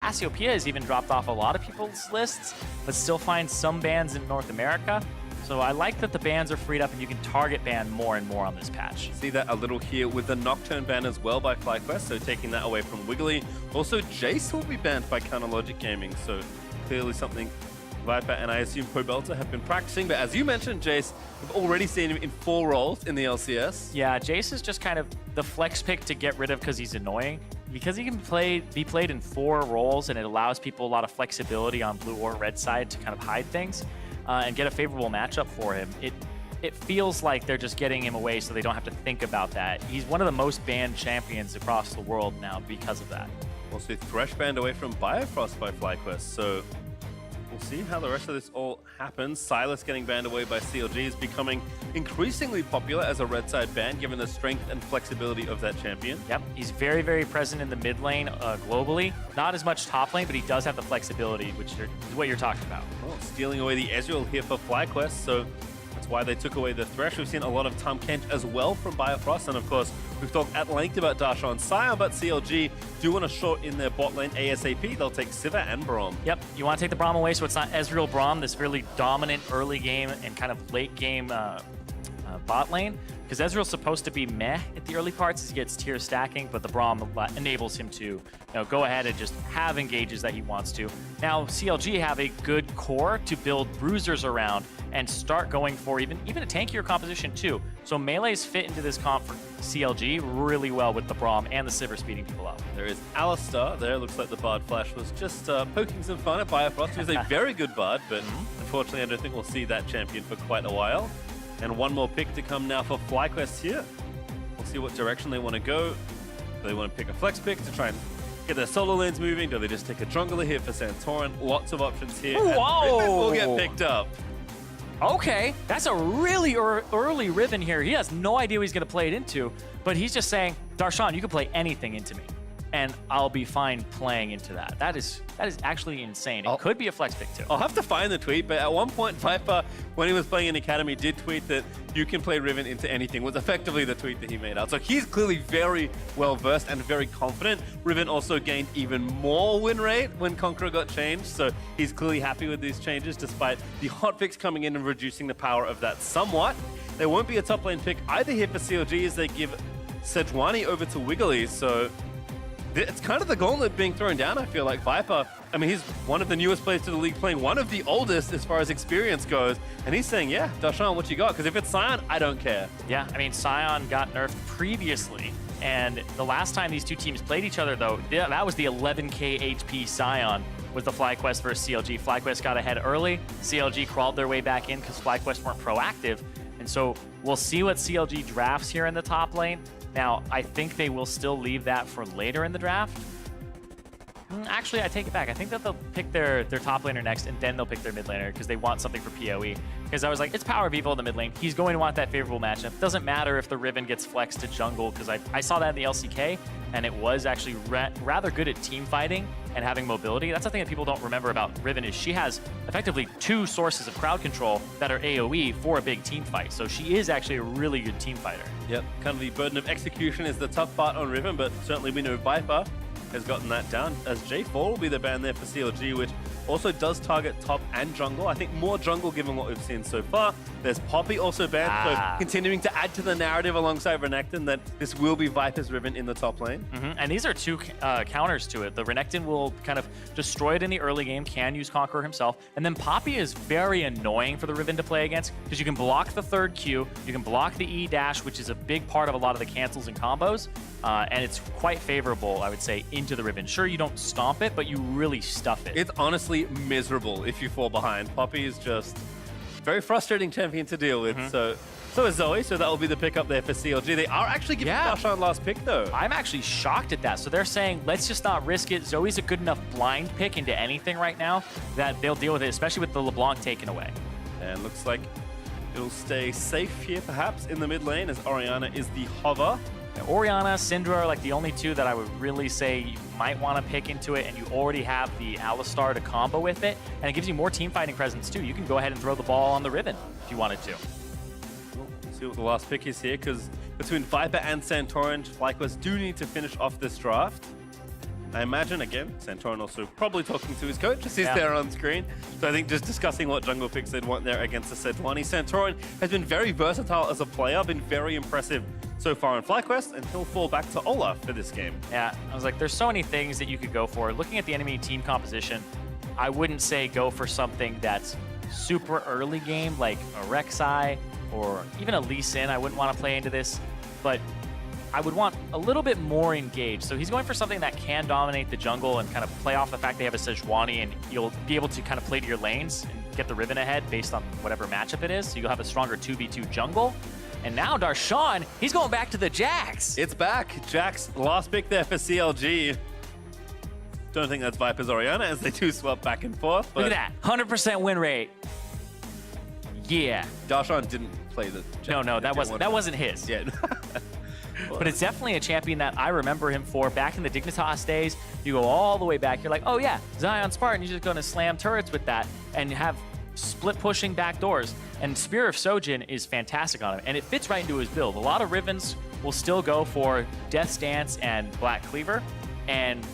Cassiopeia has even dropped off a lot of people's lists, but still finds some bans in North America. So I like that the bans are freed up and you can target ban more and more on this patch. See that a little here with the Nocturne ban as well by FlyQuest, so taking that away from Wiggily. Also, Jace will be banned by Counterlogic Gaming, so clearly something Viper and I assume Pobelter have been practicing. But as you mentioned, Jace, we've already seen him in 4 roles in the LCS. Yeah, Jace is just kind of the flex pick to get rid of because he's annoying. Because he can be played in 4 roles and it allows people a lot of flexibility on blue or red side to kind of hide things and get a favorable matchup for him. It feels like they're just getting him away so they don't have to think about that. He's one of the most banned champions across the world now because of that. Also, Thresh banned away from Biofrost by FlyQuest, so we'll see how the rest of this all happens. Silas getting banned away by CLG is becoming increasingly popular as a red side ban, given the strength and flexibility of that champion. Yep, he's very, very present in the mid lane globally. Not as much top lane, but he does have the flexibility, which is what you're talking about. Oh, stealing away the Ezreal here for FlyQuest, so that's why they took away the Thresh. We've seen a lot of Tahm Kench as well from Biofrost, and of course, we've talked at length about Darshan Sion, but CLG do want to short in their bot lane ASAP. They'll take Sivir and Braum. Yep, you want to take the Braum away so it's not Ezreal Braum, this really dominant early game and kind of late game bot lane. Because Ezreal's supposed to be meh at the early parts as he gets tier stacking, but the Braum enables him to go ahead and just have engages that he wants to. Now, CLG have a good core to build bruisers around and start going for even a tankier composition too. So melees fit into this comp for CLG really well with the Braum and the Sivir speeding people up. There is Alistar there. Looks like the Bard Flash was just poking some fun at Biofrost. He was a very good Bard, but unfortunately I don't think we'll see that champion for quite a while. And one more pick to come now for FlyQuest here. We'll see what direction they want to go. Do they want to pick a flex pick to try and get their solo lanes moving? Do they just take a jungler here for Santorin? Lots of options here. Whoa! Riven will get picked up. Okay, that's a really early Riven here. He has no idea what he's going to play it into, but he's just saying, Darshan, you can play anything into me, and I'll be fine playing into that. That is actually insane. It could be a flex pick too. I'll have to find the tweet, but at one point, Viper, when he was playing in Academy, did tweet that you can play Riven into anything, was effectively the tweet that he made out. So he's clearly very well versed and very confident. Riven also gained even more win rate when Conqueror got changed, so he's clearly happy with these changes despite the hotfix coming in and reducing the power of that somewhat. There won't be a top lane pick either here for CLG as they give Sejuani over to Wiggily, so it's kind of the gauntlet being thrown down, I feel like. Viper, I mean, he's one of the newest players to the league, playing one of the oldest as far as experience goes, and he's saying, yeah, Darshan, what you got? Because if it's Sion, I don't care. Yeah, I mean, Sion got nerfed previously, and the last time these two teams played each other, though, that was the 11k HP Sion with the FlyQuest versus CLG. FlyQuest got ahead early, CLG crawled their way back in because FlyQuest weren't proactive, and so we'll see what CLG drafts here in the top lane. Now, I think they will still leave that for later in the draft. Actually, I take it back. I think that they'll pick their top laner next, and then they'll pick their mid laner because they want something for PoE. Because I was like, it's PowerOfEvil in the mid lane. He's going to want that favorable matchup. Doesn't matter if the Riven gets flexed to jungle, because I saw that in the LCK, and it was actually rather good at team fighting and having mobility. That's the thing that people don't remember about Riven is she has effectively 2 sources of crowd control that are AoE for a big team fight. So she is actually a really good team fighter. Yep, kind of the burden of execution is the tough part on Riven, but certainly we know Viper has gotten that down, as J4 will be the ban there for CLG, which also does target top and jungle. I think more jungle given what we've seen so far. There's Poppy also banned, so continuing to add to the narrative alongside Renekton that this will be Viper's Riven in the top lane. And these are 2 counters to it. The Renekton will kind of destroy it in the early game, can use Conqueror himself, and then Poppy is very annoying for the Riven to play against because you can block the 3rd Q, you can block the E dash, which is a big part of a lot of the cancels and combos, and it's quite favorable, I would say, into the Riven. Sure, you don't stomp it, but you really stuff it. It's honestly miserable if you fall behind. Poppy is just very frustrating champion to deal with. So is Zoe, so that will be the pick up there for CLG. They are actually giving Darshan last pick though. I'm actually shocked at that. So they're saying, let's just not risk it. Zoe's a good enough blind pick into anything right now that they'll deal with it, especially with the LeBlanc taken away. And looks like it'll stay safe here perhaps in the mid lane as Orianna is the hover. Orianna, Syndra are like the only 2 that I would really say you might want to pick into it, and you already have the Alistar to combo with it, and it gives you more team fighting presence too. You can go ahead and throw the ball on the Riven if you wanted to. We'll see what the last pick is here, because between Viper and Santorin, FlyQuest do need to finish off this draft. I imagine, again, Santorin also probably talking to his coach as he's Yeah. there on screen. So I think just discussing what jungle picks they'd want there against the Sejuani. Santorin has been very versatile as a player, been very impressive so far in FlyQuest, and he'll fall back to Olaf for this game. Yeah, I was like, there's so many things that you could go for. Looking at the enemy team composition, I wouldn't say go for something that's super early game, like a Rek'Sai or even a Lee Sin. I wouldn't want to play into this, but I would want a little bit more engaged. So he's going for something that can dominate the jungle and kind of play off the fact they have a Sejuani, and you'll be able to kind of play to your lanes and get the Riven ahead based on whatever matchup it is. So you'll have a stronger 2v2 jungle. And now Darshan, he's going back to the Jax. It's back. Jax, last pick there for CLG. Don't think that's Viper's Orianna as they do swap back and forth. But Look at that, 100% win rate. Yeah. Darshan didn't play the Jax. No, that wasn't his. Yeah. But it's definitely a champion that I remember him for back in the Dignitas days. You go all the way back, you're like, oh yeah, Zion Spartan, you're just gonna slam turrets with that and have split pushing back doors. And Spear of Sojin is fantastic on him, and it fits right into his build. A lot of Rivens will still go for Death's Dance and Black Cleaver, and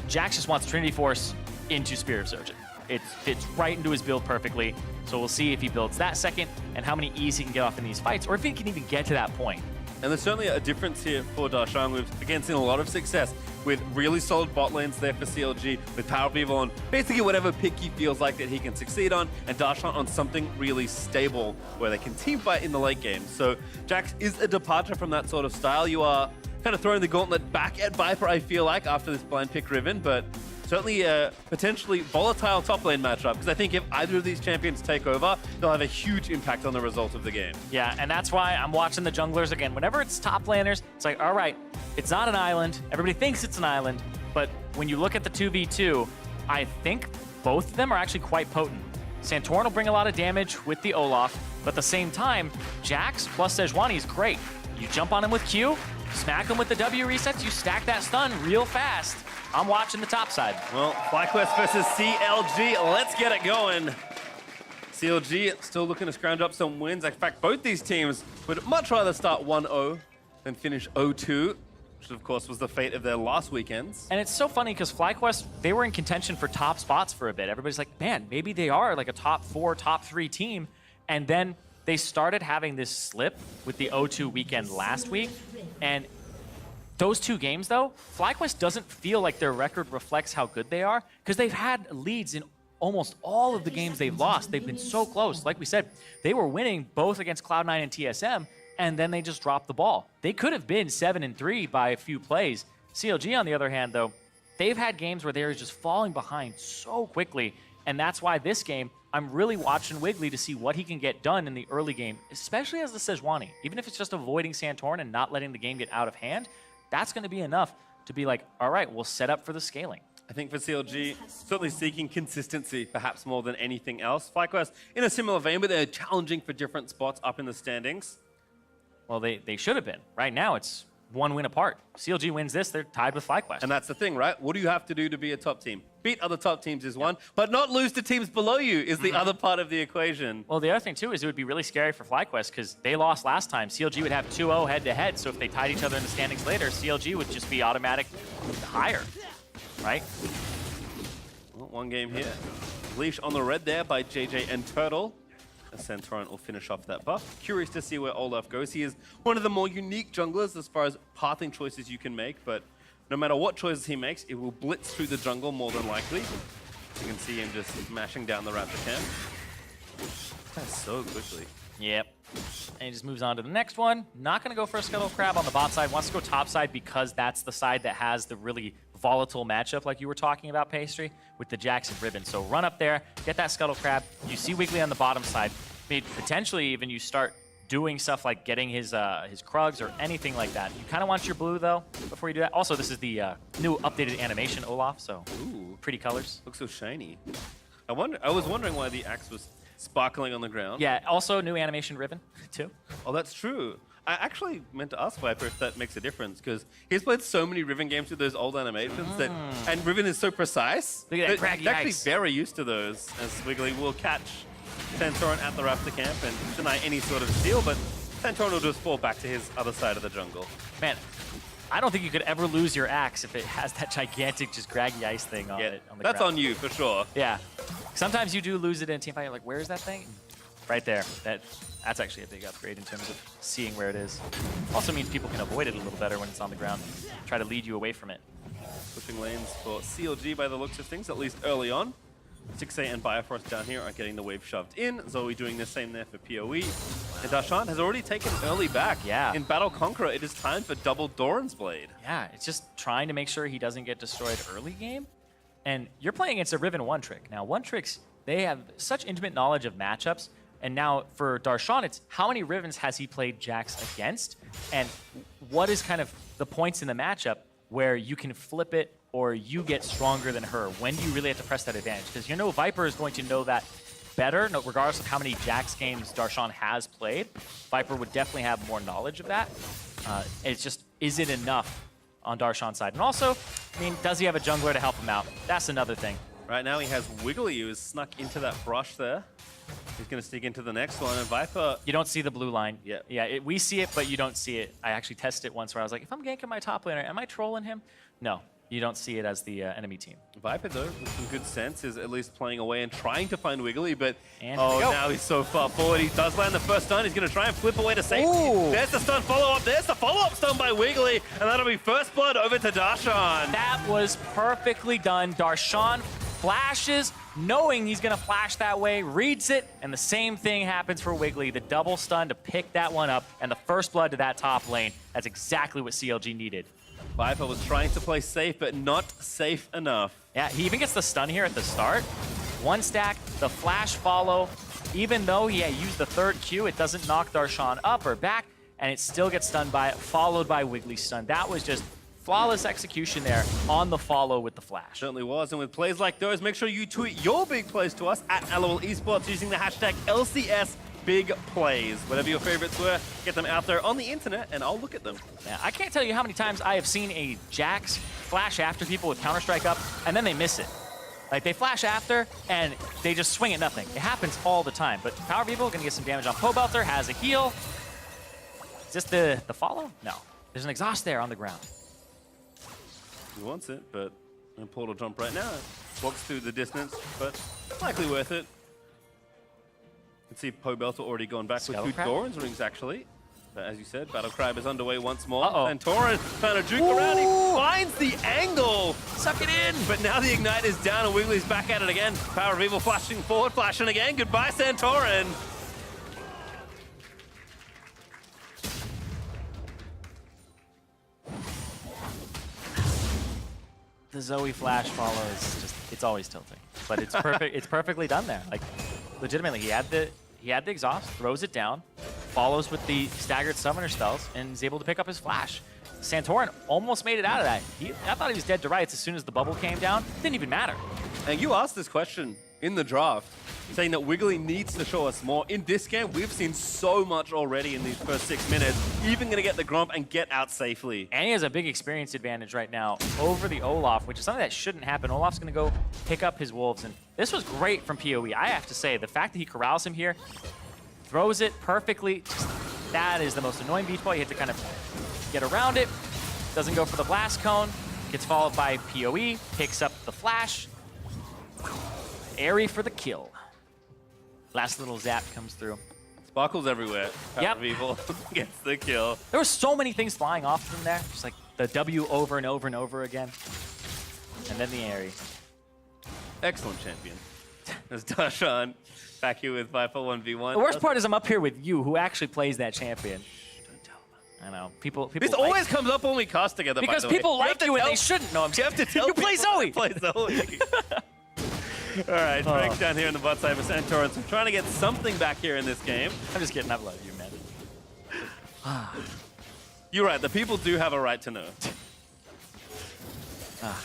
Jax just wants Trinity Force into Spear of Sojin. It fits right into his build perfectly, so we'll see if he builds that second and how many E's he can get off in these fights, or if he can even get to that point. And there's certainly a difference here for Darshan. We've, again, seen a lot of success with really solid bot lanes there for CLG, with PowerOfEvil on basically whatever pick he feels like that he can succeed on, and Darshan on something really stable where they can team fight in the late game. So Jax is a departure from that sort of style. You are kind of throwing the gauntlet back at Viper, I feel like, after this blind pick Riven, but certainly a potentially volatile top lane matchup, because I think if either of these champions take over, they'll have a huge impact on the result of the game. Yeah, and that's why I'm watching the junglers again. Whenever it's top laners, it's like, all right, it's not an island. Everybody thinks it's an island, but when you look at the 2v2, I think both of them are actually quite potent. Santorin will bring a lot of damage with the Olaf, but at the same time, Jax plus Sejuani is great. You jump on him with Q, smack him with the W resets, you stack that stun real fast. I'm watching the top side. Well, FlyQuest versus CLG, let's get it going. CLG still looking to scrounge up some wins. In fact, both these teams would much rather start 1-0 than finish 0-2, which of course was the fate of their last weekends. And it's so funny because FlyQuest, they were in contention for top spots for a bit. Everybody's like, man, maybe they are like a top 4, top 3 team. And then they started having this slip with the 0-2 weekend last week. And those 2 games, though, FlyQuest doesn't feel like their record reflects how good they are, because they've had leads in almost all of the games they've lost. They've been so close. Like we said, they were winning both against Cloud9 and TSM, and then they just dropped the ball. They could have been 7-3 by a few plays. CLG, on the other hand, though, they've had games where they're just falling behind so quickly, and that's why this game, I'm really watching Wiggily to see what he can get done in the early game, especially as the Sejuani. Even if it's just avoiding Santorin and not letting the game get out of hand, that's going to be enough to be like, all right, we'll set up for the scaling. I think for CLG, certainly seeking consistency, perhaps more than anything else. FlyQuest in a similar vein, but they're challenging for different spots up in the standings. Well, they should have been. Right now, it's 1 win apart. CLG wins this, they're tied with FlyQuest. And that's the thing, right? What do you have to do to be a top team? Beat other top teams is one, but not lose to teams below you is the other part of the equation. Well, the other thing, too, is it would be really scary for FlyQuest because they lost last time. CLG would have 2-0 head-to-head, so if they tied each other in the standings later, CLG would just be automatic higher, right? Well, 1 game here. Leash on the red there by JayJ and Turtle. Santorin will finish off that buff. Curious to see where Olaf goes. He is one of the more unique junglers as far as pathing choices you can make, but no matter what choices he makes, it will blitz through the jungle more than likely. You can see him just mashing down the Raptor camp. That's so quickly. Yep. And he just moves on to the next one. Not going to go for a Scuttle Crab on the bot side. Wants to go top side because that's the side that has the really volatile matchup like you were talking about, Pastry, with the Jackson Ribbon. So run up there, get that Scuttle Crab. You see Wiggily on the bottom side. Maybe potentially even you start doing stuff like getting his Krugs or anything like that. You kind of want your blue, though, before you do that. Also, this is the new updated animation Olaf, so Ooh, pretty colors. looks so shiny. I was wondering why the axe was sparkling on the ground. Yeah, also new animation Ribbon, too. Oh, that's true. I actually meant to ask Viper if that makes a difference, because he's played so many Riven games with those old animations that, and Riven is so precise. Look at that that craggy he's actually ice. very used to those, as Wiggily will catch Santorin at the Raptor camp and deny any sort of steal, but Santorin will just fall back to his other side of the jungle. Man, I don't think you could ever lose your axe if it has that gigantic, just graggy ice thing on it. On the that's ground. on you for sure. Yeah. Sometimes you do lose it in a team fight. You're like, where's that thing? Right there. That's actually a big upgrade in terms of seeing where it is. Also means people can avoid it a little better when it's on the ground. Try to lead you away from it. Pushing lanes for CLG by the looks of things, at least early on. Stixxay and Biofrost down here are getting the wave shoved in. Zoe doing the same there for PoE. And Darshan has already taken early back. Yeah. In Battle Conqueror, it is time for double Doran's Blade. Yeah, it's just trying to make sure he doesn't get destroyed early game. And you're playing against a Riven one trick. Now, one tricks, they have such intimate knowledge of matchups. And now for Darshan, it's how many Rivens has he played Jax against? And what is kind of the points in the matchup where you can flip it or you get stronger than her? When do you really have to press that advantage? Because you know Viper is going to know that better, regardless of how many Jax games Darshan has played. Viper would definitely have more knowledge of that. It's just, is it enough on Darshan's side? And also, I mean, does he have a jungler to help him out? That's another thing. Right now he has Wiggily, who is snuck into that brush there. He's going to sneak into the next one, and Viper... You don't see the blue line. Yeah. Yeah, we see it, but you don't see it. I actually tested it once where I was like, if I'm ganking my top laner, am I trolling him? No, you don't see it as the enemy team. Viper, though, with some good sense, is at least playing away and trying to find Wiggily, but And now he's so far forward. He does land the first stun. He's going to try and flip away to safety. Ooh. There's the stun follow-up. There's the follow-up stun by Wiggily, and that'll be first blood over to Darshan. That was perfectly done. Darshan flashes, knowing he's going to flash that way, reads it, and the same thing happens for Wiggily. The double stun to pick that one up, and the first blood to that top lane. That's exactly what CLG needed. Viper was trying to play safe, but not safe enough. Yeah, he even gets the stun here at the start. One stack, the flash follow. Even though he used the third Q, it doesn't knock Darshan up or back, and it still gets stunned by it, followed by Wiggly's stun. That was just flawless execution there on the follow with the flash. Certainly was, and with plays like those, make sure you tweet your big plays to us at LOL Esports using the hashtag LCS Big Plays. Whatever your favorites were, get them out there on the internet, and I'll look at them. Yeah, I can't tell you how many times I have seen a Jax flash after people with Counter-Strike up, and then they miss it. Like, they flash after, and they just swing at nothing. It happens all the time, but PowerOfEvil gonna get some damage on Pobelter, has a heal. Is this the follow? No. There's an exhaust there on the ground. He wants it, but a portal jump right now. Walks through the distance, but likely worth it. You can see Pobelter already gone back with 2 Doran's rings, actually. But as you said, Battle Crab is underway once more. And Santorin trying to juke around. He finds the angle. Suck it in. But now the Ignite is down and Wiggly's back at it again. PowerOfEvil flashing forward, flashing again. Goodbye, Santorin. The Zoe flash follow is just, it's always tilting. But it's perfect. It's perfectly done there. Like, legitimately, he had the exhaust, throws it down, follows with the staggered summoner spells, and is able to pick up his flash. Santorin almost made it out of that. I thought he was dead to rights as soon as the bubble came down. Didn't even matter. And you asked this question in the draft, saying that Wiggily needs to show us more. In this game, we've seen so much already in these first 6 minutes. Even going to get the Gromp and get out safely. And he has a big experience advantage right now over the Olaf, which is something that shouldn't happen. Olaf's going to go pick up his wolves, and this was great from PoE. I have to say, the fact that he corrals him here, throws it perfectly, that is the most annoying beach ball. You have to kind of get around it. Doesn't go for the blast cone. Gets followed by PoE, picks up the flash. Airy for the kill. Last little zap comes through. Sparkles everywhere. Yep. PowerOfEvil gets the kill. There were so many things flying off from there. Just like the W over and over and over again. And then the Airy. Excellent champion. There's Darshan back here with Viper 1v1. The worst part is I'm up here with you, who actually plays that champion. Don't tell them. I know. People This like always comes up when we cast together, because by the way. people like you and they shouldn't. No, I'm You have to tell you play people Zoe. to play Zoe. All right, Drake's down here in the bot side for Santorin. So trying to get something back here in this game. I'm just kidding. I love you, man. You're right. The people do have a right to know.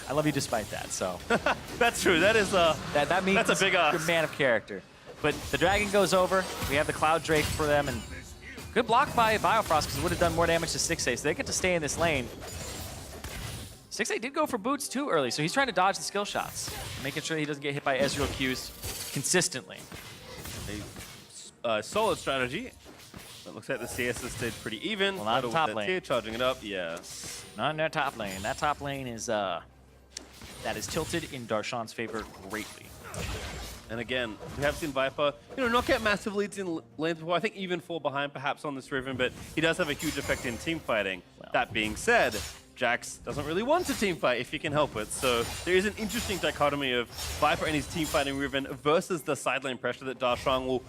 I love you despite that. So That's true. That is that means that's a big ask. you're a man of character. But the dragon goes over. We have the Cloud Drake for them, and good block by Biofrost because it would have done more damage to Stixxay. So they get to stay in this lane. Stixxay did go for boots too early, so he's trying to dodge the skill shots, making sure he doesn't get hit by Ezreal Qs consistently. A solid strategy. It looks like the CS has stayed pretty even. Well, not the top lane. Tier, charging it up, yeah. Not in their top lane. That top lane is that is tilted in Darshan's favor greatly. And again, we have seen Viper, not get massive leads in lanes before. I think even fall behind perhaps on this Riven, but he does have a huge effect in team fighting. Well, that being said, Jax doesn't really want to team fight if he can help it. So there is an interesting dichotomy of Viper and his team fighting Riven versus the side lane pressure that Darshan will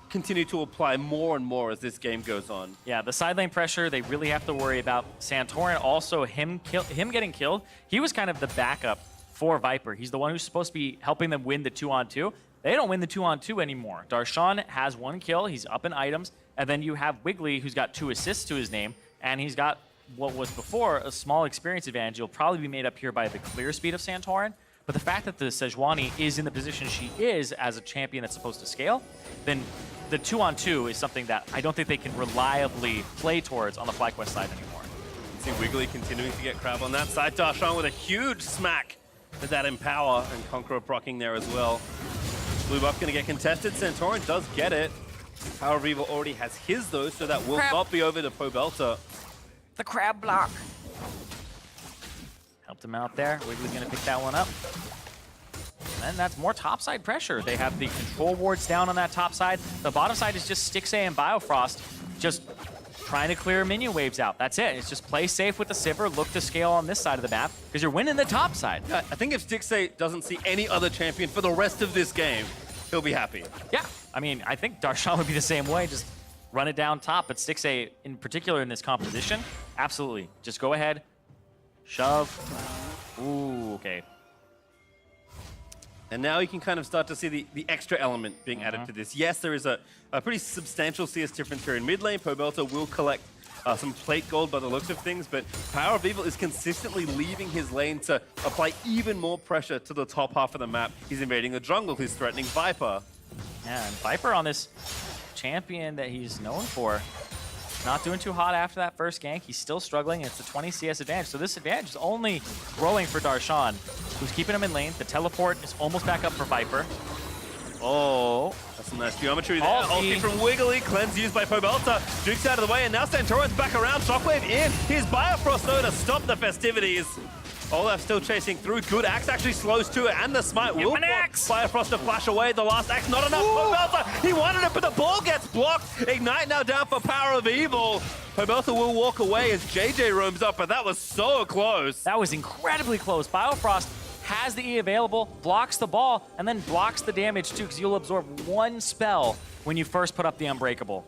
continue to apply more and more as this game goes on. Yeah, the side lane pressure, they really have to worry about. Santorin, also him getting killed, he was kind of the backup for Viper. He's the one who's supposed to be helping them win the 2-on-2. They don't win the 2-on-2 anymore. Darshan has 1 kill, he's up in items, and then you have Wiggily, who's got 2 assists to his name, and he's got what was before a small experience advantage. He'll probably be made up here by the clear speed of Santorin, but the fact that the Sejuani is in the position she is as a champion that's supposed to scale, then the 2-on-2 is something that I don't think they can reliably play towards on the FlyQuest side anymore. See Wiggily continuing to get crab on that side. Darshan with a huge smack with that Empower, and Conqueror proccing there as well. Blue buff going to get contested. Santorin does get it. PowerOfEvil already has his though, so that will not be over to Pobelter. The crab block. Helped him out there. Wiggly's going to pick that one up. And that's more topside pressure. They have the control wards down on that top side. The bottom side is just Stixxay and Biofrost just trying to clear minion waves out. That's it. It's just play safe with the Sivir, look to scale on this side of the map, because you're winning the top side. Yeah, I think if Stixxay doesn't see any other champion for the rest of this game, he'll be happy. Yeah, I mean, I think Darshan would be the same way. Just run it down top, but Stixxay, in particular in this composition, absolutely. Just go ahead, shove. Ooh, okay. And now you can kind of start to see the extra element being added to this. Yes, there is a pretty substantial CS difference here in mid lane. Pobelter will collect some plate gold by the looks of things, but PowerOfEvil is consistently leaving his lane to apply even more pressure to the top half of the map. He's invading the jungle, he's threatening Viper. Yeah, and Viper on this champion that he's known for, not doing too hot after that first gank. He's still struggling. It's a 20 CS advantage. So this advantage is only growing for Darshan, who's keeping him in lane. The teleport is almost back up for Viper. Oh. That's some nice geometry there. Ulti from Wiggily. Cleanse used by Pobelter. Duke's out of the way, and now Santorin's back around. Shockwave in. Here's Biofrost, though, to stop the festivities. Olaf still chasing through. Good axe actually slows to it, and the smite will force Biofrost to flash away. The last axe, not enough. Pobelter, he wanted it, but the ball gets blocked. Ignite now down for PowerOfEvil. Pobelter will walk away as JayJ roams up, but that was so close. That was incredibly close. Biofrost has the E available, blocks the ball, and then blocks the damage too, because you'll absorb 1 spell when you first put up the Unbreakable.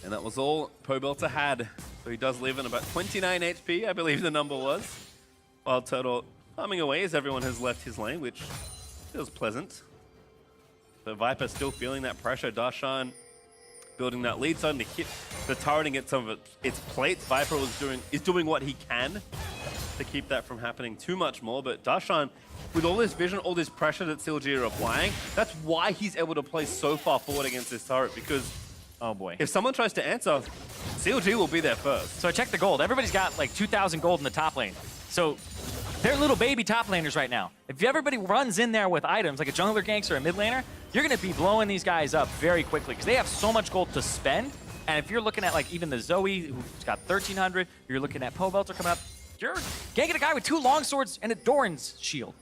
And that was all Pobelter had. So he does live in about 29 HP, I believe the number was. WildTurtle farming away as everyone has left his lane, which feels pleasant. But Viper still feeling that pressure. Darshan building that lead, starting to hit the turret and get some of its plates. Viper is doing what he can to keep that from happening too much more. But Darshan, with all this vision, all this pressure that CLG are applying, that's why he's able to play so far forward against this turret, because oh boy, if someone tries to answer, CLG will be there first. So I checked the gold. Everybody's got like 2,000 gold in the top lane. So they're little baby top laners right now. If everybody runs in there with items, like a jungler ganks or a mid laner, you're going to be blowing these guys up very quickly because they have so much gold to spend. And if you're looking at like even the Zoe, who's got 1,300, you're looking at Pobelter coming up, you're ganking a guy with 2 longswords and a Doran's shield.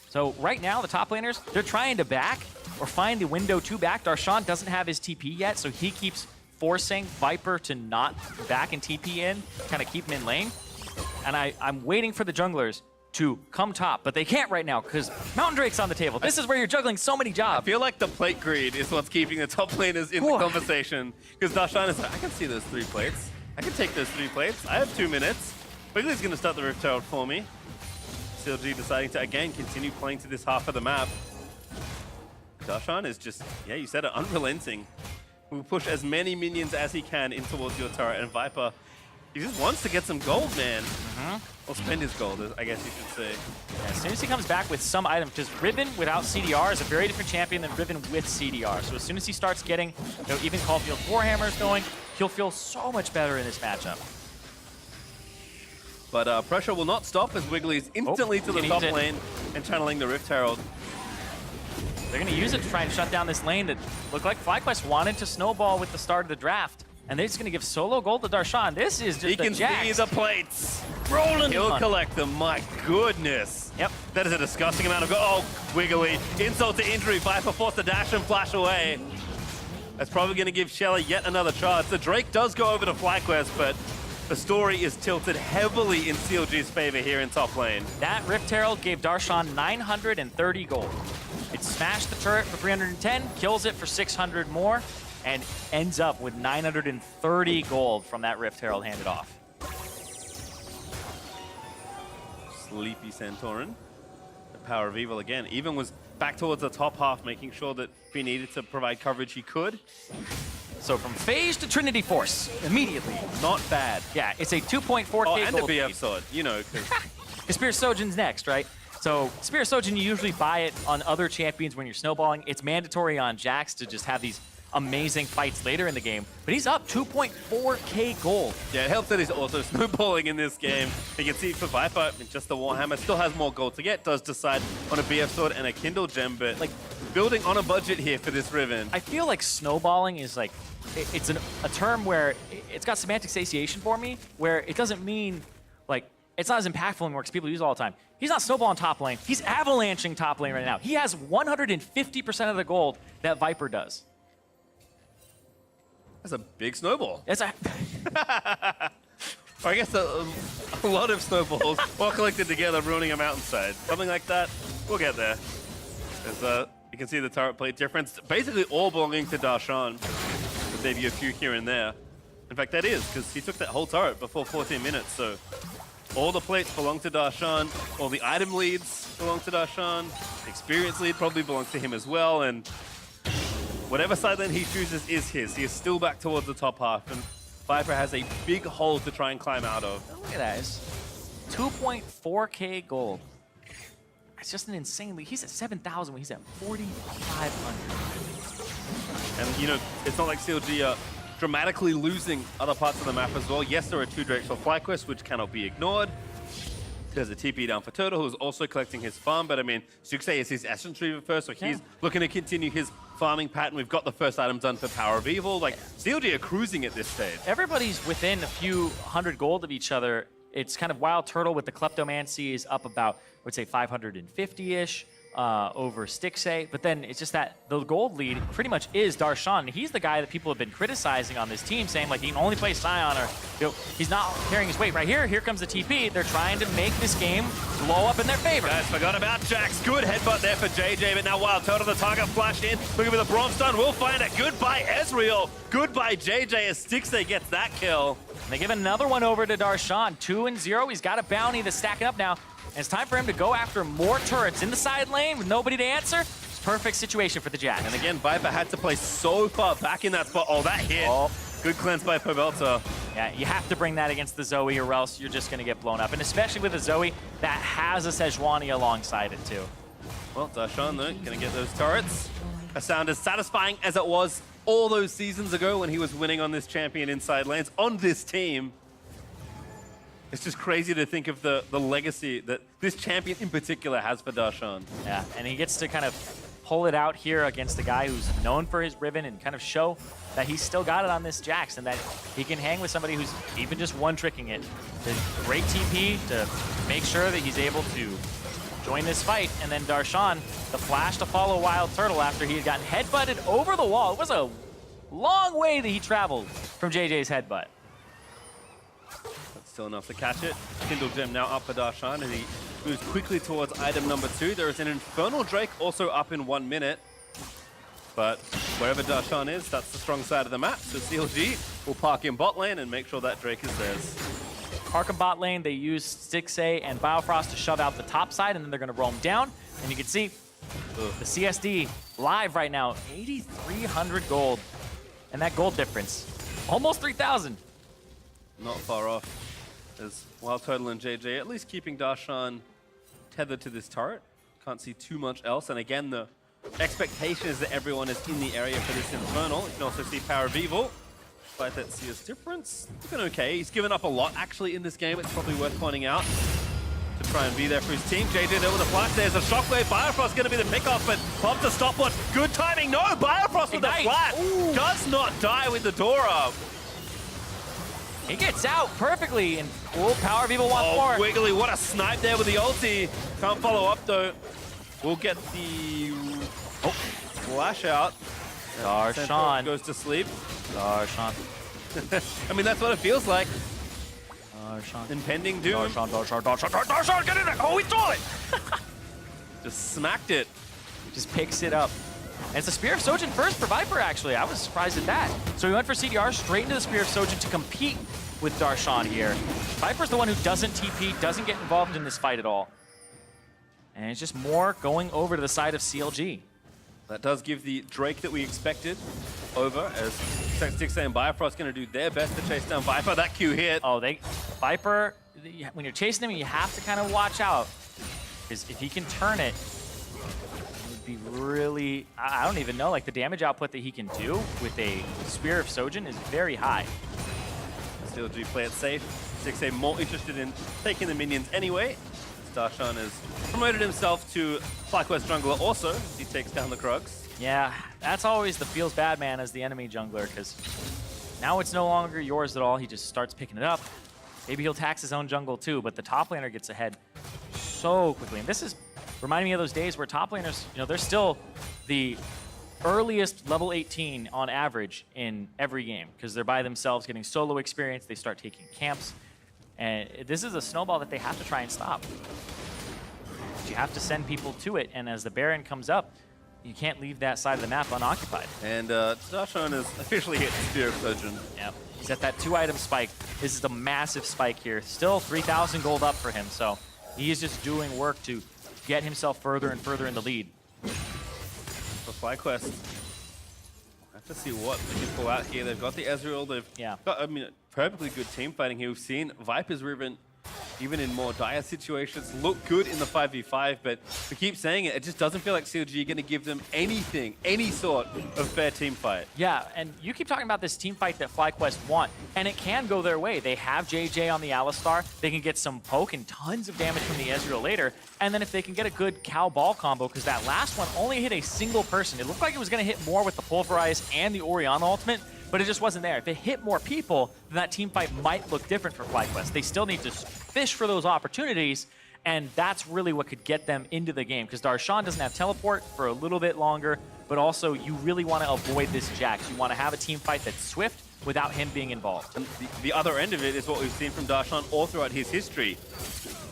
So right now, the top laners, they're trying to back or find the window to back. Darshan doesn't have his TP yet, so he keeps forcing Viper to not back and TP in, kind of keep him in lane. And I'm waiting for the junglers to come top, but they can't right now because Mountain Drake's on the table. This is where you're juggling so many jobs. I feel like the plate greed is what's keeping the top laners in the conversation, because Darshan is like, I can see those 3 plates. I can take those 3 plates. I have 2 minutes. Wiggly's going to start the Rift Herald for me. CLG deciding to, again, continue playing to this half of the map. Darshan is just, yeah, you said it, unrelenting. Will push as many minions as he can in towards your turret, and Viper, he just wants to get some gold, man. Or spend his gold, I guess you should say. Yeah, as soon as he comes back with some item, because Riven without CDR is a very different champion than Riven with CDR. So as soon as he starts getting, even Caulfield's Warhammers going, he'll feel so much better in this matchup. But pressure will not stop as Wiggly is instantly to the top lane and channeling the Rift Herald. They're going to use it to try and shut down this lane that looked like FlyQuest wanted to snowball with the start of the draft. And they're just going to give solo gold to Darshan. This is just He can see the plates. rolling. He'll collect them. My goodness. Yep. That is a disgusting amount of gold. Oh, Wiggily. Insult to injury. Viper forced to dash and flash away. That's probably going to give Shella yet another chance. The Drake does go over to FlyQuest, but the story is tilted heavily in CLG's favor here in top lane. That Rift Herald gave Darshan 930 gold. It smashed the turret for 310, kills it for 600 more, and ends up with 930 gold from that Rift Herald handed off. Sleepy Santorin. The PowerOfEvil again. Even was back towards the top half, making sure that if he needed to provide coverage, he could. So from Phase to Trinity Force, immediately. Not bad. Yeah, it's a 2.4k Oh, and a gold BF lead. sword, you know. Spear Sojin's next, right? So Spear Sojin, you usually buy it on other champions when you're snowballing. It's mandatory on Jax to just have these amazing fights later in the game. But he's up 2.4k gold. Yeah, it helps that he's also snowballing in this game. You can see for Viper, just the Warhammer still has more gold to get, does decide on a BF sword and a Kindle gem, but like building on a budget here for this Riven. I feel like snowballing is like, it's a term where it's got semantic satiation for me, where it doesn't mean like, it's not as impactful anymore because people use it all the time. He's not snowballing top lane, he's avalanching top lane right now. He has 150% of the gold that Viper does. That's a big snowball. It's a Or I guess a lot of snowballs all collected together, ruining a mountainside. Something like that. We'll get there. As you can see the turret plate difference, basically all belonging to Darshan. With maybe a few here and there. In fact, that is, because he took that whole turret before 14 minutes, so all the plates belong to Darshan, all the item leads belong to Darshan, experience lead probably belongs to him as well, and whatever side lane he chooses is his. He is still back towards the top half, and Viper has a big hole to try and climb out of. Look at that. It's 2.4k gold. It's just an insane lead. He's at 7,000 when he's at 4,500. And, you know, it's not like CLG are dramatically losing other parts of the map as well. Yes, there are 2 Drakes for FlyQuest, which cannot be ignored. There's a TP down for Turtle, who's also collecting his farm, but I mean, Stixxay is his Essence Reaver first, so he's looking to continue his farming pattern. We've got the first item done for PowerOfEvil. Like, CLG are cruising at this stage. Everybody's within a few hundred gold of each other. It's kind of WildTurtle with the Kleptomancy is up about, I would say, 550-ish over Stixxay. But then it's just that the gold lead pretty much is Darshan. He's the guy that people have been criticizing on this team, saying like he can only play Scion or he's not carrying his weight. Right here comes the TP. They're trying to make this game blow up in their favor. Guys, forgot about Jax. Good headbutt there for JayJ, but now WildTurtle, the target flashed in. Looking for the Bronze-Stun. We'll find it. Goodbye, Ezreal. Goodbye, JayJ, as Stixxay gets that kill. And they give another one over to Darshan. 2-0. He's got a bounty that's stacking up now. And it's time for him to go after more turrets in the side lane with nobody to answer. It's a perfect situation for the Jax. And again, Viper had to play so far back in that spot. Oh, that hit. Oh. Good cleanse by Pobelter. Yeah, you have to bring that against the Zoe or else you're just going to get blown up. And especially with a Zoe that has a Sejuani alongside it too. Well, Darshan, though, going to get those turrets. A sound as satisfying as it was all those seasons ago when he was winning on this champion inside lanes on this team. It's just crazy to think of the legacy that this champion in particular has for Darshan. Yeah, and he gets to kind of pull it out here against a guy who's known for his Riven and kind of show that he's still got it on this Jax and that he can hang with somebody who's even just one-tricking it. The great TP to make sure that he's able to join this fight, and then Darshan, the flash to follow WildTurtle after he had gotten headbutted over the wall. It was a long way that he traveled from JayJ's headbutt. Still enough to catch it. Kindle Gem now up for Darshan, and he moves quickly towards item number 2. There is an Infernal Drake also up in 1 minute. But wherever Darshan is, that's the strong side of the map. So CLG will park in bot lane and make sure that Drake is theirs. Park in bot lane, they use Stixxay and Biofrost to shove out the top side, and then they're going to roam down. And you can see the CSD live right now, 8,300 gold. And that gold difference, almost 3,000. Not far off. As WildTurtle and JayJ at least keeping Darshan tethered to this turret. Can't see too much else. And again, the expectation is that everyone is in the area for this Infernal. You can also see PowerOfEvil. Despite that CS difference, looking okay. He's given up a lot actually in this game. It's probably worth pointing out. To try and be there for his team. JayJ there with a flash. There's a shockwave. Biofrost going to be the pickoff, but Bob to stopwatch. Good timing. No, Biofrost with the flash. Does not die with the door up. He gets out perfectly, and PowerOfEvil wants more. Wiggily, what a snipe there with the ulti. Can't follow up though. We'll get the flash out. Darshan goes to sleep. Darshan. I mean, that's what it feels like. Darshan. Impending doom. Darshan, get in there! Oh, he threw it! Just smacked it. Just picks it up. And it's the Spear of Sojin first for Viper, actually. I was surprised at that. So he went for CDR straight into the Spear of Sojin to compete with Darshan here. Viper's the one who doesn't TP, doesn't get involved in this fight at all. And it's just more going over to the side of CLG. That does give the Drake that we expected over, as Stixxay and Biofrost going to do their best to chase down Viper. That Q hit. Oh, Viper, when you're chasing him, you have to kind of watch out. Because if he can turn it, it would be really, I don't even know, like the damage output that he can do with a Spear of Sojin is very high. CLG play it safe. Stixxay more interested in taking the minions anyway. Darshan has promoted himself to FlyQuest jungler also. He takes down the Krugs. Yeah, that's always the feels bad man as the enemy jungler, because now it's no longer yours at all. He just starts picking it up. Maybe he'll tax his own jungle too, but the top laner gets ahead so quickly. And this is reminding me of those days where top laners, you know, they're still the earliest level 18 on average in every game, because they're by themselves getting solo experience. They start taking camps. And this is a snowball that they have to try and stop. You have to send people to it, and as the Baron comes up, you can't leave that side of the map unoccupied. And Darshan has officially hit Spear of Sojin. Yep. He's at that 2-item spike. This is a massive spike here. Still 3,000 gold up for him, so he is just doing work to get himself further and further in the lead. For FlyQuest, have to see what they can pull out here. They've got the Ezreal. They've got, I mean, perfectly good team fighting here. We've seen Viper's Riven, even in more dire situations, look good in the 5v5, but we keep saying it, it just doesn't feel like CLG are going to give them anything, any sort of fair team fight. Yeah, and you keep talking about this team fight that FlyQuest want, and it can go their way. They have JayJ on the Alistar, they can get some poke and tons of damage from the Ezreal later, and then if they can get a good cow ball combo, because that last one only hit a single person. It looked like it was going to hit more with the Pulverize and the Orianna ultimate, but it just wasn't there. If it hit more people, then that team fight might look different for FlyQuest. They still need to fish for those opportunities, and that's really what could get them into the game, because Darshan doesn't have teleport for a little bit longer, but also you really want to avoid this Jax. You want to have a team fight that's swift without him being involved. And the other end of it is what we've seen from Darshan all throughout his history.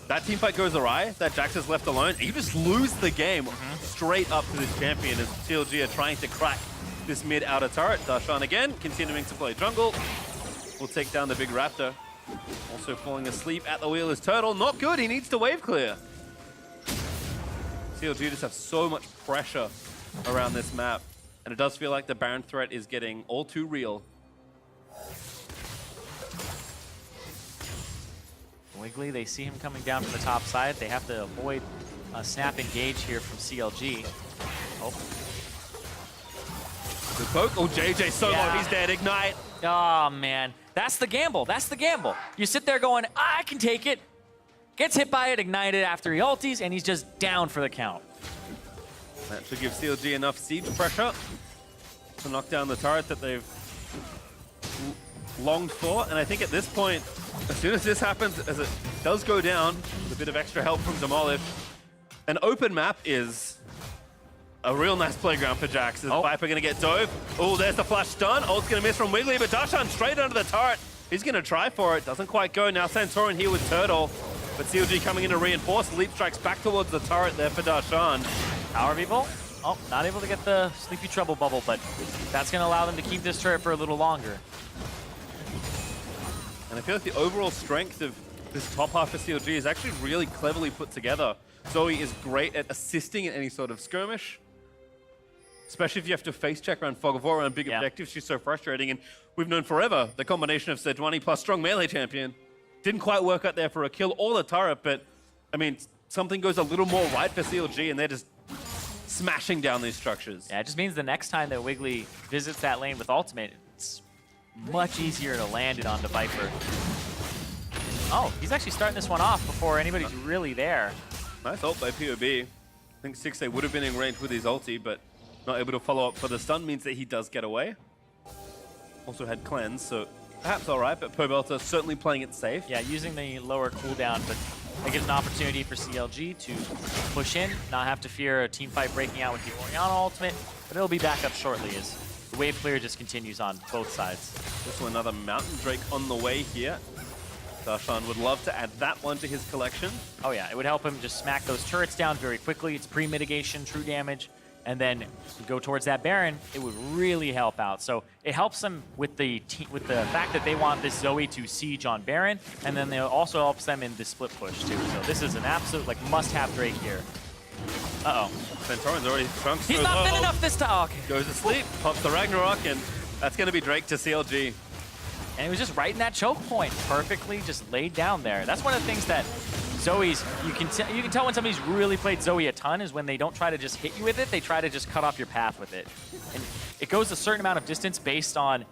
That team fight goes awry, that Jax is left alone, and you just lose the game straight up to this champion as CLG are trying to crack this mid-outer turret. Darshan again, continuing to play jungle. Will take down the big raptor. Also falling asleep at the wheel is Turtle. Not good, he needs to wave clear. CLG just have so much pressure around this map, and it does feel like the Baron threat is getting all too real. Wiggily, they see him coming down from the top side. They have to avoid a snap engage here from CLG. Oh. Good poke. Oh, JayJ so low, he's dead. Ignite. Oh, man. That's the gamble. That's the gamble. You sit there going, I can take it. Gets hit by it, ignited after he ulties, and he's just down for the count. That should give CLG enough siege pressure to knock down the turret that they've longed for. And I think at this point, as soon as this happens, as it does go down, with a bit of extra help from Demolish, an open map is a real nice playground for Jax. Is Viper going to get dove? Oh, there's the flash stun. Ult's going to miss from Wiggily, but Darshan straight under the turret. He's going to try for it. Doesn't quite go. Now Santorin here with Turtle. But CLG coming in to reinforce. Leap strikes back towards the turret there for Darshan. PowerOfEvil? Oh, not able to get the Sleepy Trouble bubble, but that's going to allow them to keep this turret for a little longer. And I feel like the overall strength of this top half of CLG is actually really cleverly put together. Zoe is great at assisting in any sort of skirmish, especially if you have to face check around Fog of War around big objectives. She's so frustrating, and we've known forever the combination of Sejuani plus strong melee champion. Didn't quite work out there for a kill or the turret, but I mean, something goes a little more right for CLG, and they're just smashing down these structures. Yeah, it just means the next time that Wiggily visits that lane with ultimate, it's much easier to land it onto Viper. Oh, he's actually starting this one off before anybody's really there. Nice ult by POB. I think Stixxay would have been in range with his ulti, but not able to follow up for the stun means that he does get away. Also had cleanse, so perhaps all right, but Pobelter certainly playing it safe. Yeah, using the lower cooldown, but it gives an opportunity for CLG to push in, not have to fear a team fight breaking out with the Orianna ultimate, but it'll be back up shortly as the wave clear just continues on both sides. Also another Mountain Drake on the way here. Darshan would love to add that one to his collection. Oh yeah, it would help him just smack those turrets down very quickly. It's pre-mitigation, true damage, and then go towards that Baron. It would really help out. So it helps them with the fact that they want this Zoe to siege on Baron, and then it also helps them in the split push too. So this is an absolute like must-have Drake here. Uh-oh. Santorin's already shrunk. He's not fit enough this time. Oh, okay. Goes to sleep, pops the Ragnarok, and that's going to be Drake to CLG. And it was just right in that choke point, perfectly just laid down there. That's one of the things that Zoe's, you can tell when somebody's really played Zoe a ton is when they don't try to just hit you with it, they try to just cut off your path with it. And it goes a certain amount of distance based on,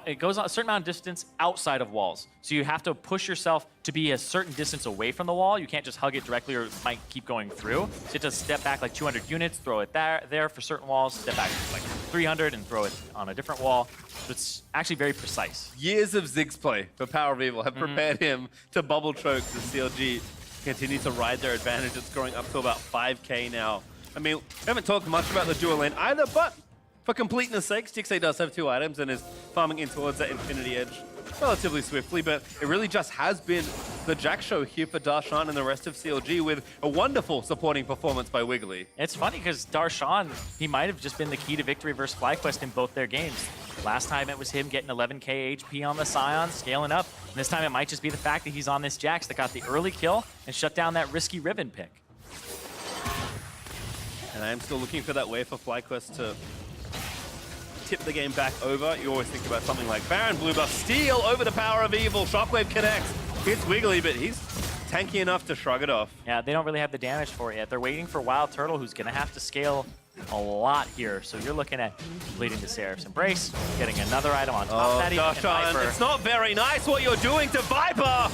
it goes a certain amount of distance outside of walls. So you have to push yourself to be a certain distance away from the wall. You can't just hug it directly or it might keep going through. So you have to step back like 200 units, throw it there for certain walls, step back like 300 and throw it on a different wall. So it's actually very precise. Years of Ziggs play for PowerOfEvil have prepared him to bubble choke the CLG. Continue to ride their advantage. It's growing up to about 5k now. I mean, we haven't talked much about the dual lane either, but for completeness sake, Stixxay does have 2 items and is farming in towards that Infinity Edge relatively swiftly, but it really just has been the Jack show here for Darshan and the rest of CLG with a wonderful supporting performance by Wiggily. It's funny because Darshan, he might have just been the key to victory versus FlyQuest in both their games. Last time it was him getting 11k HP on the Scion, scaling up. And this time it might just be the fact that he's on this Jax that got the early kill and shut down that risky Riven pick. And I am still looking for that way for FlyQuest to tip the game back over. You always think about something like Baron, blue buff, steal over the PowerOfEvil, Shockwave connects, hits Wiggily, but he's tanky enough to shrug it off. Yeah, they don't really have the damage for it yet. They're waiting for WildTurtle, who's going to have to scale a lot here. So you're looking at leading to Seraph's Embrace, getting another item on top of that. Darshan, it's not very nice what you're doing to Viper!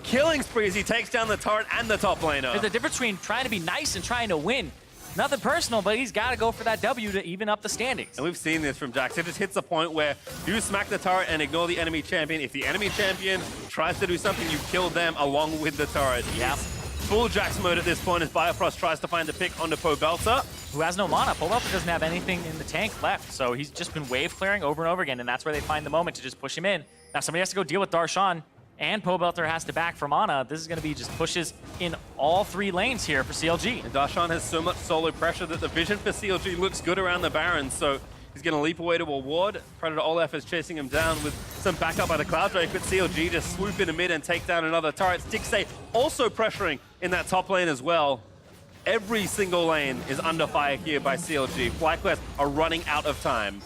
Killing spree as he takes down the turret and the top laner. There's a difference between trying to be nice and trying to win. Nothing personal, but he's got to go for that W to even up the standings. And we've seen this from Jax. It just hits a point where you smack the turret and ignore the enemy champion. If the enemy champion tries to do something, you kill them along with the turret. Yeah. Full Jax mode at this point as Biofrost tries to find the pick onto Pobelter. Who has no mana. Pobelter doesn't have anything in the tank left, so he's just been wave clearing over and over again, and that's where they find the moment to just push him in. Now somebody has to go deal with Darshan, and Pobelter has to back for mana. This is going to be just pushes in all 3 lanes here for CLG. And Darshan has so much solo pressure that the vision for CLG looks good around the Baron, so he's going to leap away to a ward. Predator Olaf is chasing him down with some backup by the Cloud Drake, but CLG just swoop in the mid and take down another turret. Stixxay also pressuring in that top lane as well. Every single lane is under fire here by CLG. FlyQuest are running out of time.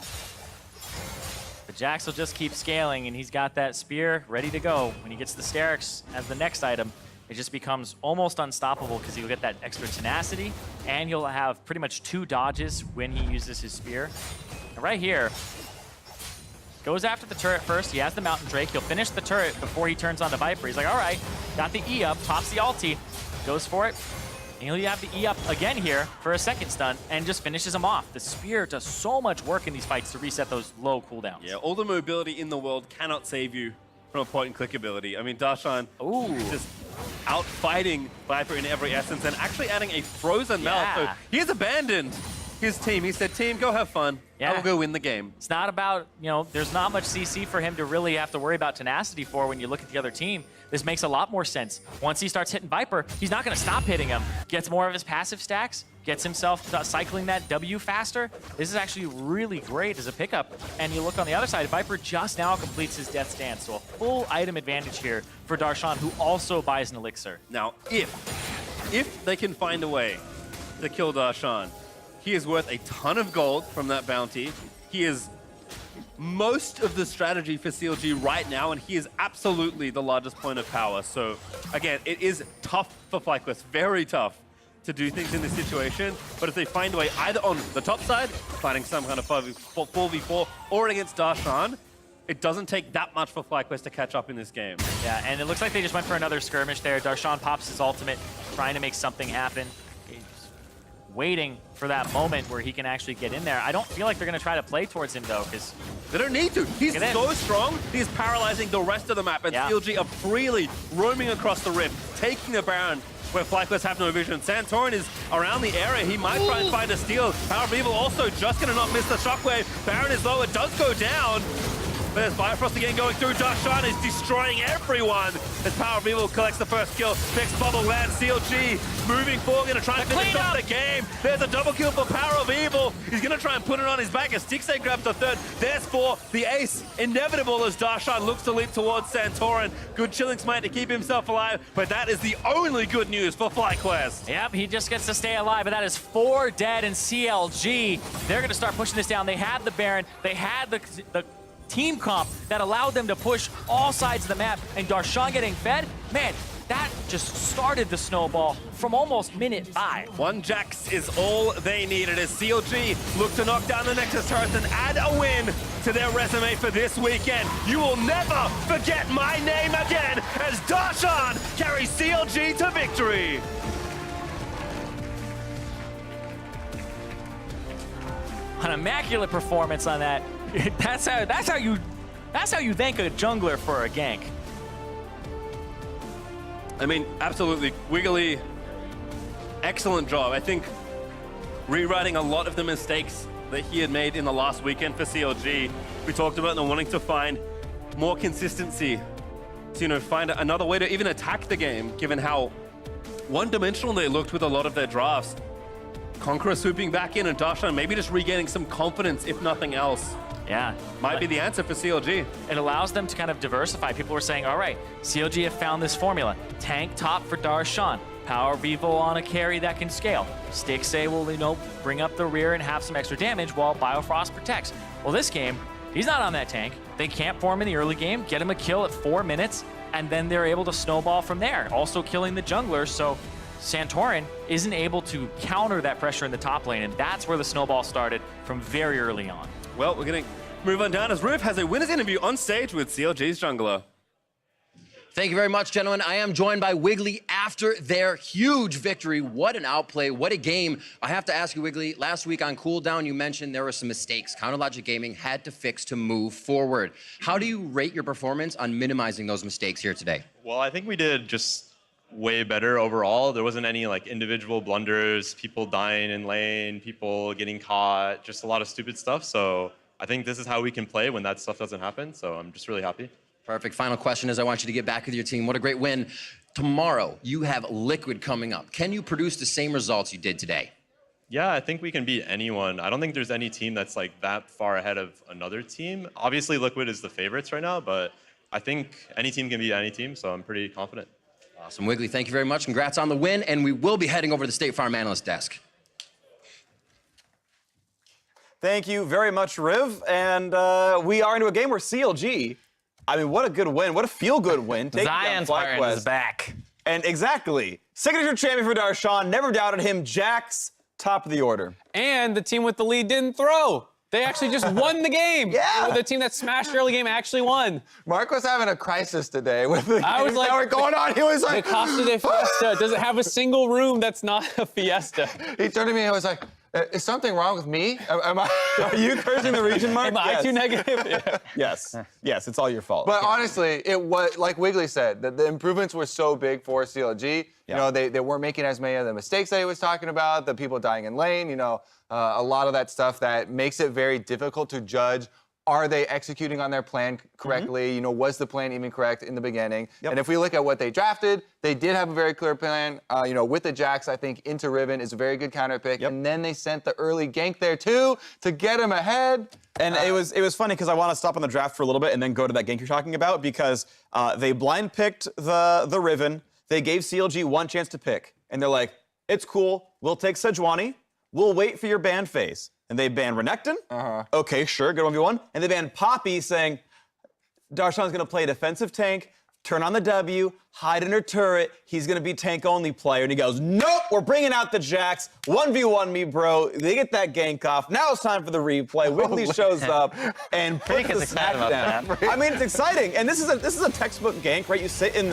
The Jax will just keep scaling, and he's got that spear ready to go. When he gets the Sterix as the next item, it just becomes almost unstoppable because he'll get that extra tenacity, and he'll have pretty much 2 dodges when he uses his spear. And right here, goes after the turret first. He has the Mountain Drake. He'll finish the turret before he turns on the Viper. He's like, all right, got the E up, pops the ulti, goes for it. And he'll have the E up again here for a second stun and just finishes him off. The spear does so much work in these fights to reset those low cooldowns. Yeah, all the mobility in the world cannot save you from a point-and-click ability. I mean, Darshan just out-fighting Viper in every essence and actually adding a frozen mouth. So he's abandoned his team. He said, team, go have fun. I will go win the game. It's not about, you know, there's not much CC for him to really have to worry about tenacity for when you look at the other team. This makes a lot more sense. Once he starts hitting Viper, he's not going to stop hitting him. Gets more of his passive stacks, gets himself cycling that W faster. This is actually really great as a pickup. And you look on the other side, Viper just now completes his Death's Dance. So a full item advantage here for Darshan, who also buys an elixir. Now, if they can find a way to kill Darshan, he is worth a ton of gold from that bounty. He is most of the strategy for CLG right now, and he is absolutely the largest point of power. So, again, it is tough for FlyQuest, very tough to do things in this situation. But if they find a way either on the top side, finding some kind of 4v4, or against Darshan, it doesn't take that much for FlyQuest to catch up in this game. Yeah, and it looks like they just went for another skirmish there. Darshan pops his ultimate, trying to make something happen. He's waiting for that moment where he can actually get in there. I don't feel like they're going to try to play towards him, though, because they don't need to. He's so strong, he's paralyzing the rest of the map, and CLG are freely roaming across the rift, taking the Baron where FlyQuest have no vision. Santorin is around the area. He might try and find a steal. PowerOfEvil also just going to not miss the shockwave. Baron is low. It does go down. There's Biofrost again going through. Darshan is destroying everyone as PowerOfEvil collects the first kill. Next bubble lands. CLG moving forward, going to try and finish off the game. There's a double kill for PowerOfEvil. He's going to try and put it on his back as Stixxay grabs the third. There's 4. The ace inevitable as Darshan looks to leap towards Santorin. Good chilling smite to keep himself alive, but that is the only good news for FlyQuest. Yep, he just gets to stay alive, but that is 4 dead in CLG. They're going to start pushing this down. They had the Baron. They had the team comp that allowed them to push all sides of the map, and Darshan getting fed, man, that just started the snowball from almost minute 5. 1 Jax is all they needed as CLG look to knock down the Nexus turret and add a win to their resume for this weekend. You will never forget my name again as Darshan carries CLG to victory. An immaculate performance on that. That's how you thank a jungler for a gank. I mean, absolutely. Wiggily, excellent job. I think rewriting a lot of the mistakes that he had made in the last weekend for CLG. We talked about them wanting to find more consistency to, find another way to even attack the game, given how one-dimensional they looked with a lot of their drafts. Conqueror swooping back in and Darshan maybe just regaining some confidence, if nothing else. Yeah. Might be the answer for CLG. It allows them to kind of diversify. People were saying, all right, CLG have found this formula. Tank top for Darshan. PowerOfEvil on a carry that can scale. Stixxay will, bring up the rear and have some extra damage while Biofrost protects. Well, this game, he's not on that tank. They camp for him in the early game, get him a kill at 4 minutes, and then they're able to snowball from there, also killing the jungler. So Santorin isn't able to counter that pressure in the top lane, and that's where the snowball started from very early on. Well, we're going to move on down as Roof has a winner's interview on stage with CLG's jungler. Thank you very much, gentlemen. I am joined by Wiggily after their huge victory. What an outplay, what a game. I have to ask you, Wiggily, last week on Cooldown, you mentioned there were some mistakes Counterlogic Gaming had to fix to move forward. How do you rate your performance on minimizing those mistakes here today? Well, I think we did just way better overall. There wasn't any individual blunders, people dying in lane, people getting caught, just a lot of stupid stuff. So I think this is how we can play when that stuff doesn't happen. So I'm just really happy. Perfect. Final question is I want you to get back with your team. What a great win. Tomorrow, you have Liquid coming up. Can you produce the same results you did today? Yeah, I think we can beat anyone. I don't think there's any team that's that far ahead of another team. Obviously, Liquid is the favorites right now, but I think any team can beat any team, so I'm pretty confident. Awesome. Wiggily, thank you very much. Congrats on the win, and we will be heading over to the State Farm Analyst Desk. Thank you very much, Riv. And we are into a game where CLG, I mean, what a good win. What a feel-good win. Zion's firing is back. And exactly. Signature champion for Darshan. Never doubted him. Jax, top of the order. And the team with the lead didn't throw. They actually just won the game. Yeah. The team that smashed early game actually won. Mark was having a crisis today with the I was games like, that were going on. He was like, the Costa de Fiesta doesn't have a single room that's not a fiesta. He turned to me and was like, is something wrong with me? Are you cursing the region, Mark? Am I too negative? Yeah. Yes. Yes, it's all your fault. But honestly, it was, like Wiggily said, the improvements were so big for CLG. You know, they weren't making as many of the mistakes that he was talking about, the people dying in lane, a lot of that stuff that makes it very difficult to judge. Are they executing on their plan correctly? Was the plan even correct in the beginning? Yep. And if we look at what they drafted, they did have a very clear plan. With the Jax, I think into Riven is a very good counter pick. Yep. And then they sent the early gank there too to get him ahead. And it was funny because I want to stop on the draft for a little bit and then go to that gank you're talking about because they blind picked the Riven. They gave CLG one chance to pick. And they're like, it's cool. We'll take Sejuani. We'll wait for your ban phase. And they banned Renekton. Okay, sure, good 1v1. And they banned Poppy, saying Darshan's going to play defensive tank, turn on the W, hide in her turret. He's going to be tank-only player. And he goes, nope, we're bringing out the Jax. 1v1 me, bro. They get that gank off. Now it's time for the replay. Wiggily shows up and puts the smack down. I mean, it's exciting. And this is a textbook gank, right? You sit in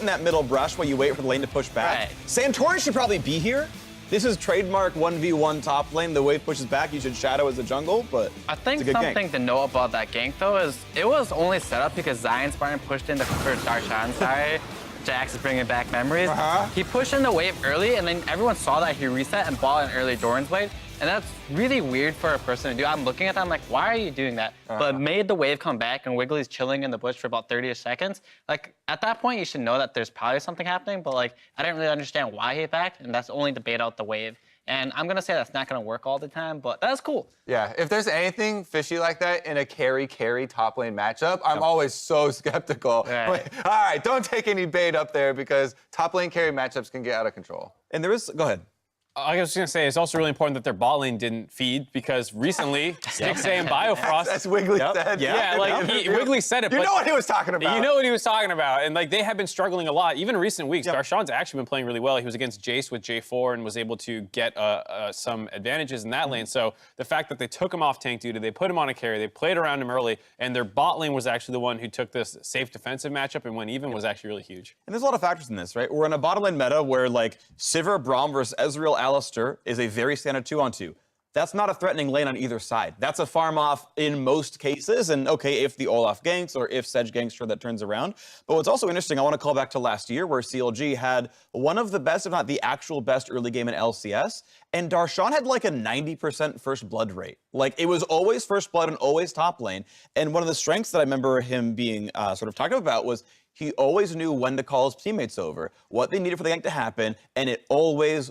that middle brush while you wait for the lane to push back. Right. Santorin should probably be here. This is trademark 1v1 top lane. The wave pushes back. You should shadow as a jungle, but I think it's a good something gank. to know about that gank, though, is it was only set up because Zion Spartan pushed in for Darshan. Sorry, Jax is bringing back memories. He pushed in the wave early, and then everyone saw that he reset and bought an early Doran's Blade. And that's really weird for a person to do. I'm looking at that, I'm like, why are you doing that? But made the wave come back, and Wiggly's chilling in the bush for about 30 seconds. Like, at that point, you should know that there's probably something happening, but like, I didn't really understand why he backed, and that's only to bait out the wave. And I'm gonna say that's not gonna work all the time, but that's cool. Yeah, if there's anything fishy like that in a carry top lane matchup, I'm always so skeptical. Right. Like, all right, don't take any bait up there because top lane carry matchups can get out of control. And there is, go ahead. I was just gonna say it's also really important that their bot lane didn't feed because recently Stixxay and Biofrost. That's Wiggly said. Yeah, like Wiggly said it. You but know what he was talking about. You know what he was talking about, and like they have been struggling a lot. Even in recent weeks, Darshan's actually been playing really well. He was against Jace with J4 and was able to get some advantages in that lane. So the fact that they took him off tank duty, they put him on a carry, they played around him early, and their bot lane was actually the one who took this safe defensive matchup and went even was actually really huge. And there's a lot of factors in this, right? We're in a bottom lane meta where like Sivir, Braum versus Ezreal, Alistar is a very standard 2-on-2. That's not a threatening lane on either side. That's a farm off in most cases, and okay, if the Olaf ganks or if Sedge ganks, sure, that turns around. But what's also interesting, I want to call back to last year where CLG had one of the best, if not the actual best early game in LCS, and Darshan had like a 90% first blood rate. Like, it was always first blood and always top lane, and one of the strengths that I remember him being sort of talked about was he always knew when to call his teammates over, what they needed for the gank to happen, and it always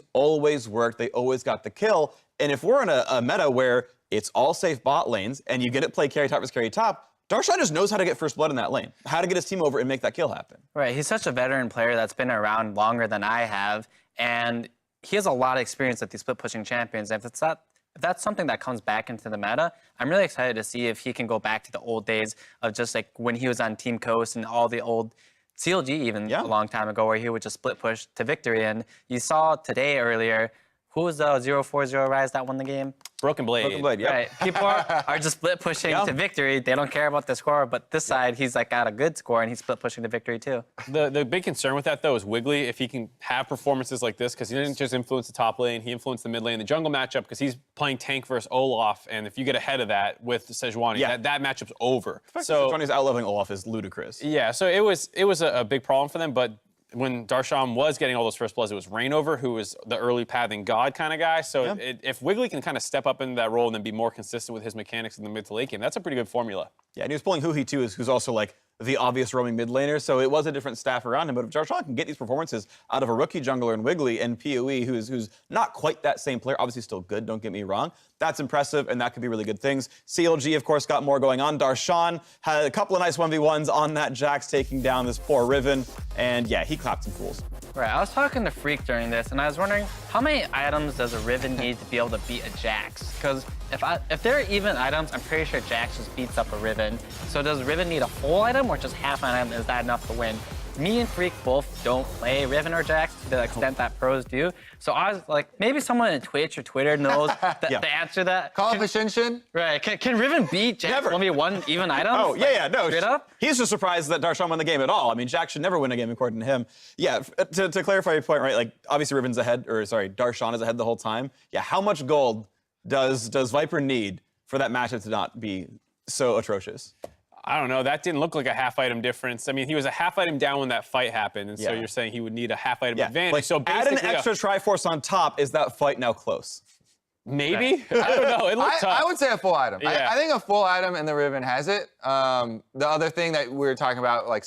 worked. They always got the kill. And if we're in a meta where it's all safe bot lanes and you get it play carry top versus carry top, Darshan just knows how to get first blood in that lane, how to get his team over and make that kill happen. Right, he's such a veteran player that's been around longer than I have, and he has a lot of experience with these split pushing champions. And if that's something that comes back into the meta, I'm really excited to see if he can go back to the old days of just like when he was on Team Coast and all the old CLG even a long time ago where he would just split push to victory. And you saw today earlier, who was the 0-4-0 Rise that won the game? Broken Blade. Broken Blade, yeah. Right. People are just split pushing to victory. They don't care about the score, but this side, he's like got a good score and he's split pushing to victory too. The big concern with that though is Wiggly, if he can have performances like this, because he didn't just influence the top lane, he influenced the mid lane, the jungle matchup, because he's playing tank versus Olaf, and if you get ahead of that with Sejuani, that matchup's over. So Sejuani's out-leveling Olaf is ludicrous. Yeah, so it was a big problem for them, but when Darshan was getting all those first bloods, it was Reignover, who was the early pathing god kind of guy. So if Wiggly can kind of step up into that role and then be more consistent with his mechanics in the mid to late game, that's a pretty good formula. Yeah, and he was pulling Huhi too, who's also like the obvious roaming mid laner, so it was a different staff around him. But if Darshan can get these performances out of a rookie jungler in Wiggly and PoE, who's not quite that same player, obviously still good, don't get me wrong, that's impressive, and that could be really good things. CLG, of course, got more going on. Darshan had a couple of nice 1v1s on that Jax, taking down this poor Riven, and yeah, he clapped some fools. Right, I was talking to Freak during this, and I was wondering, how many items does a Riven need to be able to beat a Jax? Because if there are even items, I'm pretty sure Jax just beats up a Riven. So does Riven need a full item or just half an item? Is that enough to win? Me and Freak both don't play Riven or Jax to the extent that pros do. So I was like, maybe someone in Twitch or Twitter knows the answer to that. Call for Shinshin. Right, can Riven beat Jax? Never. 1v1 even items? Oh, yeah, no. Straight up? He's just surprised that Darshan won the game at all. I mean, Jax should never win a game according to him. Yeah, to clarify your point, right, like, obviously Riven's ahead, or sorry, Darshan is ahead the whole time. Yeah, how much gold does Viper need for that matchup to not be so atrocious? I don't know. That didn't look like a half item difference. I mean, he was a half item down when that fight happened, and so you're saying he would need a half item advantage. Like, so add an extra Triforce on top. Is that fight now close? Maybe? I don't know. It looked tough. I would say a full item. Yeah. I think a full item and the Riven has it. The other thing that we were talking about, like